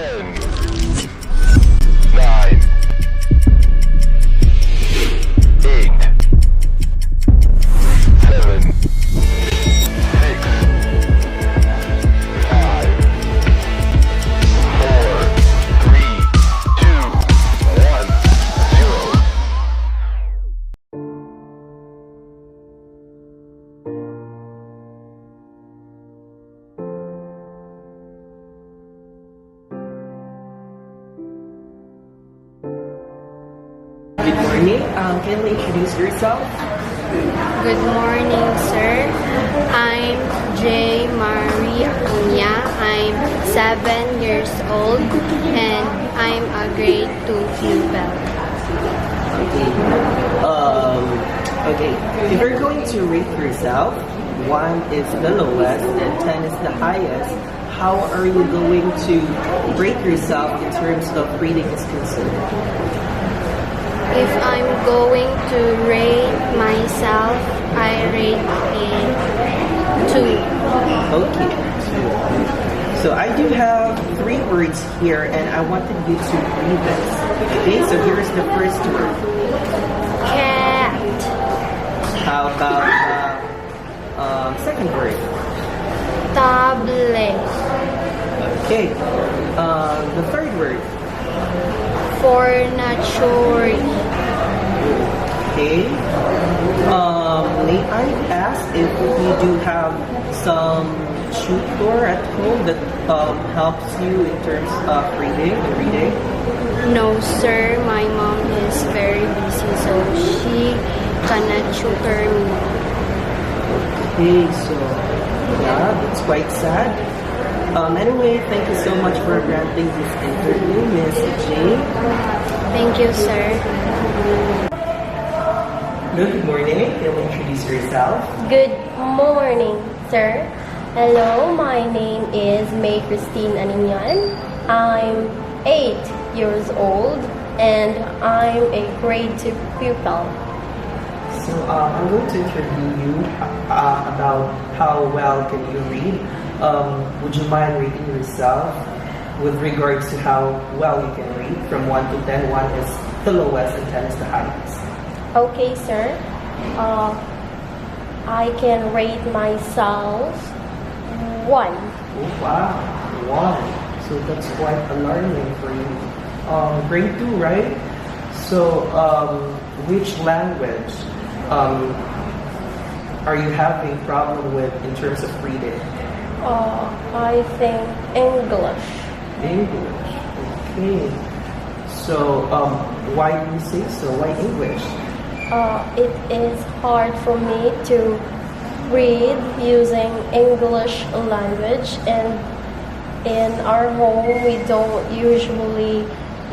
Good morning. Can you introduce yourself? Good morning, sir. I'm J. Marie Acuña. I'm 7 years old and I'm a grade 2 pupil. Okay. If you're going to rate yourself, 1 is the lowest and 10 is the highest, how are you going to rate yourself in terms of reading is concerned? If I'm going to rate myself, I rate it 2. Okay, 2. So I do have 3 words here and I wanted you to read this. Okay, so here's the first word. Cat. How about the second word? Tablet. Okay, the third word. Fornature. Okay. May I ask if you do have some tutor at home that helps you in terms of reading? No, sir. My mom is very busy, so she cannot tutor me. Okay, so yeah, that's quite sad. Anyway, thank you so much for granting this interview, Miss Jane. Thank you, sir. Good morning. Can you introduce yourself? Good morning, sir. Hello, my name is May Christine Aninian. I'm 8 years old and I'm a grade 2 pupil. So I'm going to interview you about how well can you read. Would you mind rating yourself with regards to how well you can read from 1 to 10? 1 is the lowest and 10 is the highest. Okay, sir. I can rate myself 1. Oh, wow, 1. So that's quite alarming for you. Grade 2, right? So which language are you having problem with in terms of reading? I think English. English. Okay. So why do you say so? Why English? It is hard for me to read using English language, and in our home we don't usually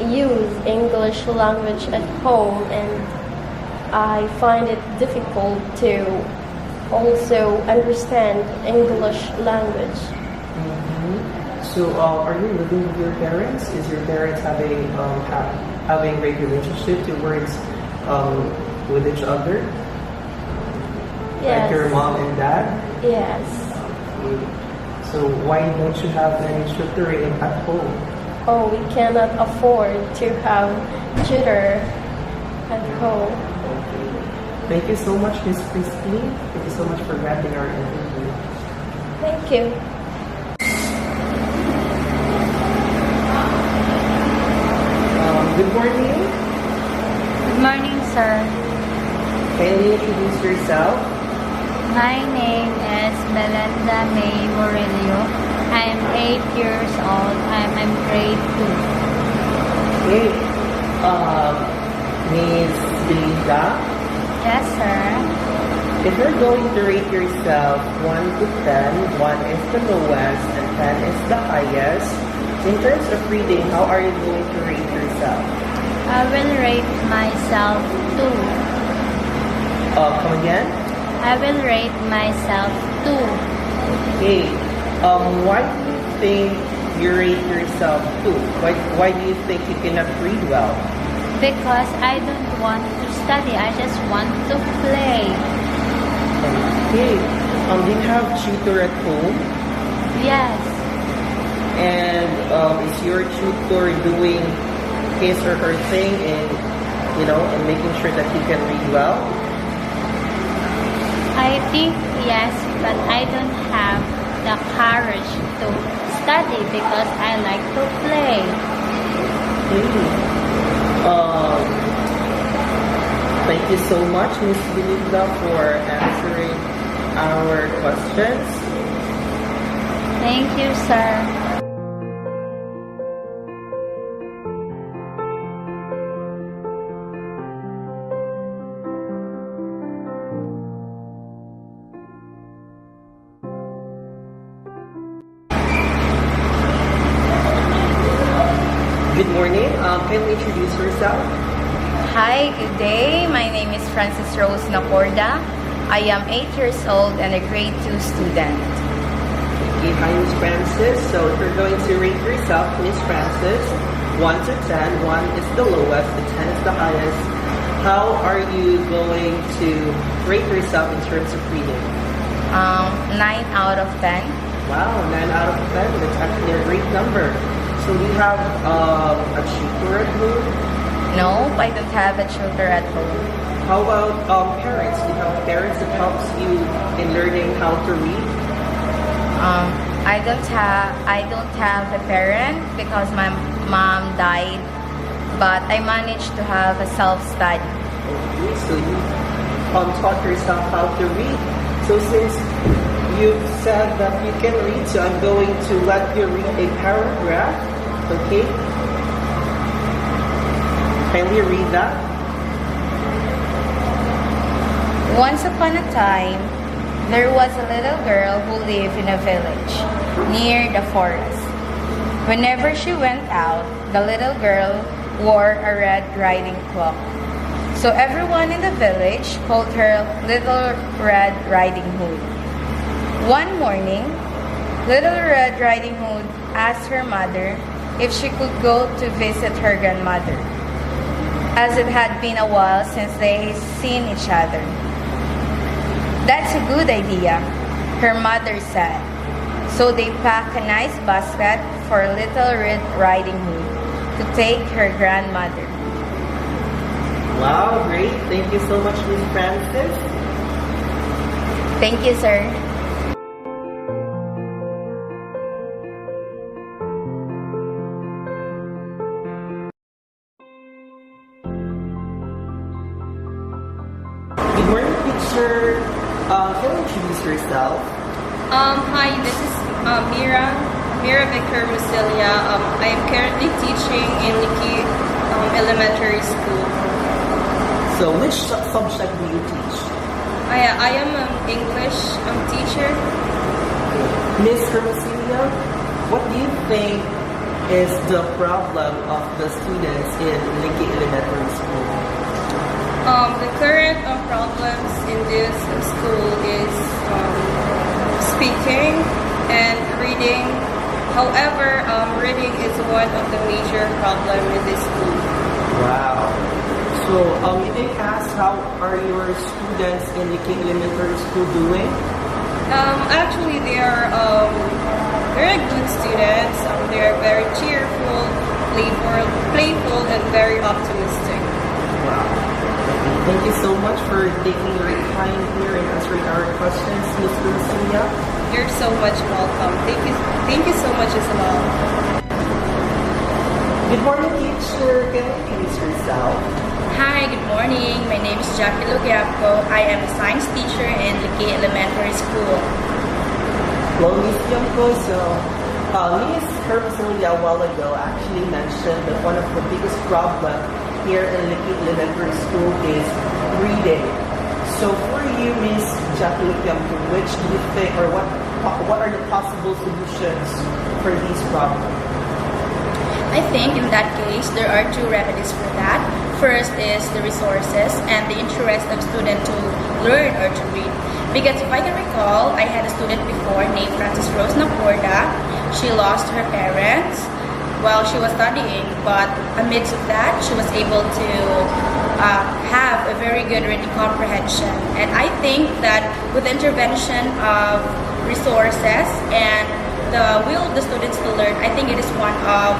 use English language at home, and I find it difficult to also understand English language. So are you living with your parents? Is your parents having great relationship towards with each other? Yes. Like your mom and dad? Yes. So why don't you have any tutoring at home? Oh, we cannot afford to have tutor at home. Okay. Thank you so much, Miss Christine. Thank you so much for granting our interview. Thank you. Good morning. Good morning, sir. Can you introduce yourself? My name is Belinda May Morello. I'm 8 years old. I'm in grade 2. Okay. Miss Belinda? Yes, sir. If you're going to rate yourself 1 to 10, 1 is the lowest and 10 is the highest. In terms of reading, how are you going to rate yourself? I will rate myself 2. Come again? I will rate myself 2. Okay. Why do you think you rate yourself 2? Why do you think you cannot read well? Because I don't want to study. I just want to play. Okay. Do you have tutor at home? Yes. And is your tutor doing his or her thing in, in making sure that you can read well? I think yes, but I don't have the courage to study because I like to play. Thank you so much, Miss Belinda, for answering our questions. Thank you, sir. Good morning. Can you introduce yourself? Hi, good day. My name is Francis Rose Nacorda. I am 8 years old and a grade 2 student. Okay, hi, Miss Francis. So if you're going to rate yourself, Miss Francis, 1 to 10, 1 is the lowest, the 10 is the highest. How are you going to rate yourself in terms of reading? 9 out of 10. Wow, 9 out of 10. That's actually a great number. So do you have a tutor at home? No, I don't have a tutor at home. How about parents? Do you have parents that helps you in learning how to read? I don't have a parent because my mom died, but I managed to have a self-study. Okay, so you taught yourself how to read. So since you've said that you can read, so I'm going to let you read a paragraph. Okay? Kindly read that. Once upon a time, there was a little girl who lived in a village near the forest. Whenever she went out, the little girl wore a Red Riding Cloak. So everyone in the village called her Little Red Riding Hood. One morning, Little Red Riding Hood asked her mother if she could go to visit her grandmother, as it had been a while since they had seen each other. That's a good idea, her mother said. So they packed a nice basket for Little Red Riding Hood to take her grandmother. Wow, great. Thank you so much, Miss Francis. Thank you, sir. Good morning, teacher. Can you introduce yourself? Hi, this is Mira Vicar Musilia. I am currently teaching in Liki Elementary School. So which subject do you teach? I am an English teacher. Miss Hermosillo, what do you think is the problem of the students in Liki Elementary School? The current problems in this school is speaking and reading. However, reading is one of the major problems in this school. Wow. So, may I ask, how are your students in Liki Elementary School doing? Actually, they are very good students. They are very cheerful, playful, and very optimistic. Wow. Thank you so much for taking your time here and answering our questions, Ms. Lucia. You're so much welcome. Thank you so much as well. Good morning, teacher. Can you introduce yourself? Hi, good morning. My name is Jacqueline. I am a science teacher in Liki Elementary School. Well, Ms. Yamko, so Ms. Hermosillo a while ago actually mentioned that one of the biggest problems here in Liki Elementary School is reading. So for you, Ms. Jacqueline, which do you think, or what are the possible solutions for these problems? I think in that case, there are two remedies for that. First is the resources and the interest of student to learn or to read. Because if I can recall, I had a student before named Francis Rose Nacorda. She lost her parents while she was studying, but amidst of that, she was able to have a very good reading comprehension. And I think that with the intervention of resources and the will of the students to learn, I think it is one of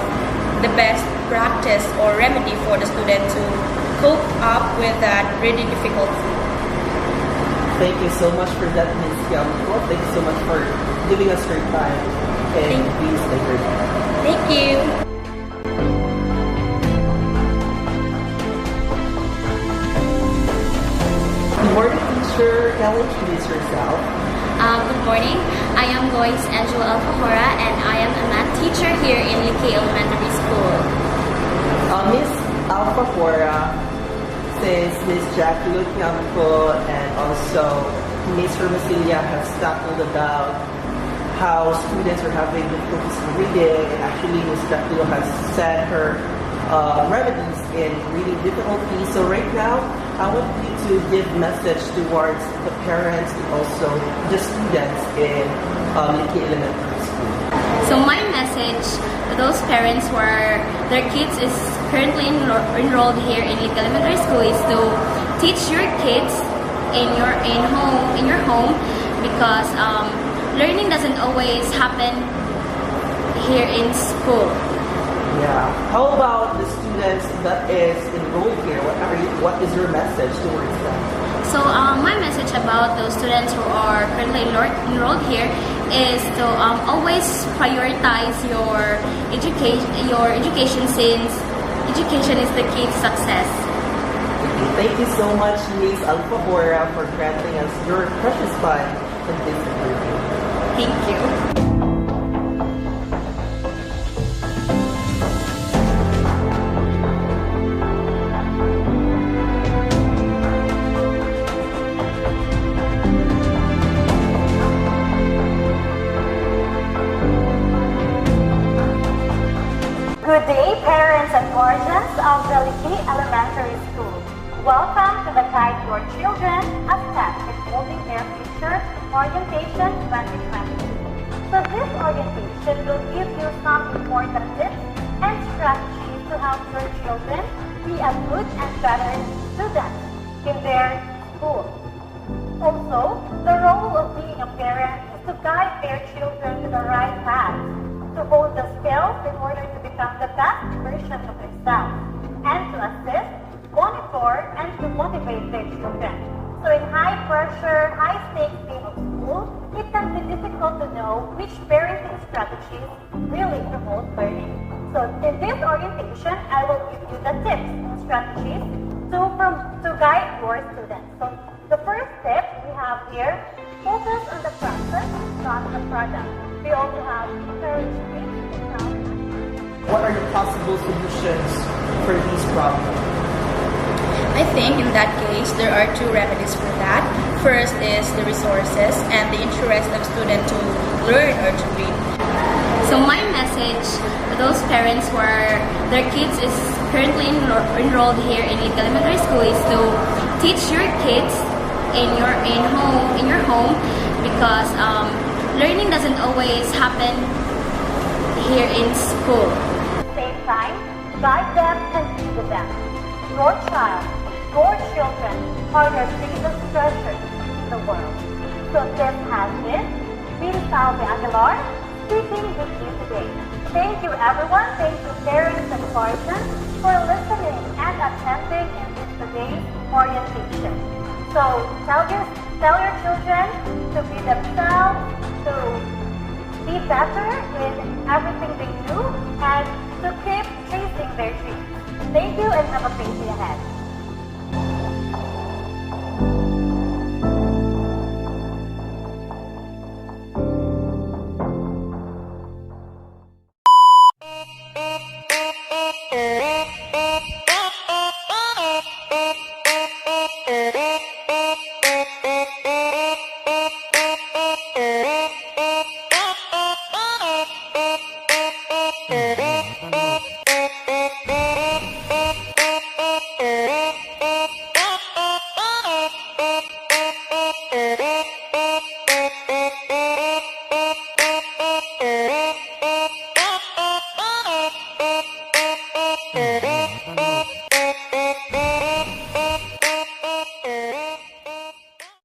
the best practice or remedy for the student to cope up with that really difficult field. Thank you so much for that, Ms. Yamko. Thank you so much for giving us your time. And please take your time. Thank you. Good morning, teacher. Can you introduce yourself? Good morning. I am Lois Angela Alfa and I am a math teacher here in Liki Elementary School. Miss Alfa, since Miss Jacqueline and also Miss Hermosilia have tackled about how students are having difficulties in reading, and actually Miss Jacqueline has said her remedies in reading difficulties. So right now, I want you to give message towards the parents and also the students in Liki Elementary School. So my message to those parents where their kids is currently enrolled here in Liki Elementary School is to teach your kids in your home because learning doesn't always happen here in school. Yeah. How about the students that is enrolled here? What is your message towards them? So my message about those students who are currently enrolled here is to always prioritize your education since education is the key to success. Thank you so much, Ms. Alfa, for granting us your precious time in this interview. Thank you. Good day, parents and guardians of the Liki Elementary School. Welcome to the Guide Your Children a Step in Molding Their Future Orientation 2022. So this orientation will give you some important tips and strategies to help your children be a good and better student in their school. Also, the role of being a parent is to guide their children to the right path, to hold the skills in order to become the best version of themselves, and to assist, monitor, and to motivate their children. So in high-pressure, high-stakes day of school, it can be difficult to know which parenting strategies really promote learning. So in this orientation, I will give you the tips and strategies to guide your students. So the first tip we have here, focus on the process, not the product. We also have encourage kids to self. What are the possible solutions for these problems? I think in that case, there are two remedies for that. First is the resources and the interest of student to learn or to read. So my message to those parents where their kids is currently enrolled here in Liki Elementary School is to teach your kids in your home because learning doesn't always happen here in school. Same time, guide them and be with them. Your child, your children are your biggest treasure in the world. So this has been Ms. Alva Aguilar speaking with you today. Thank you everyone, thank you parents and guardians for listening and attending in this today's orientation. So tell your children to be themselves, to be better in everything they do, and to keep chasing their dreams. Thank you and have a great day ahead.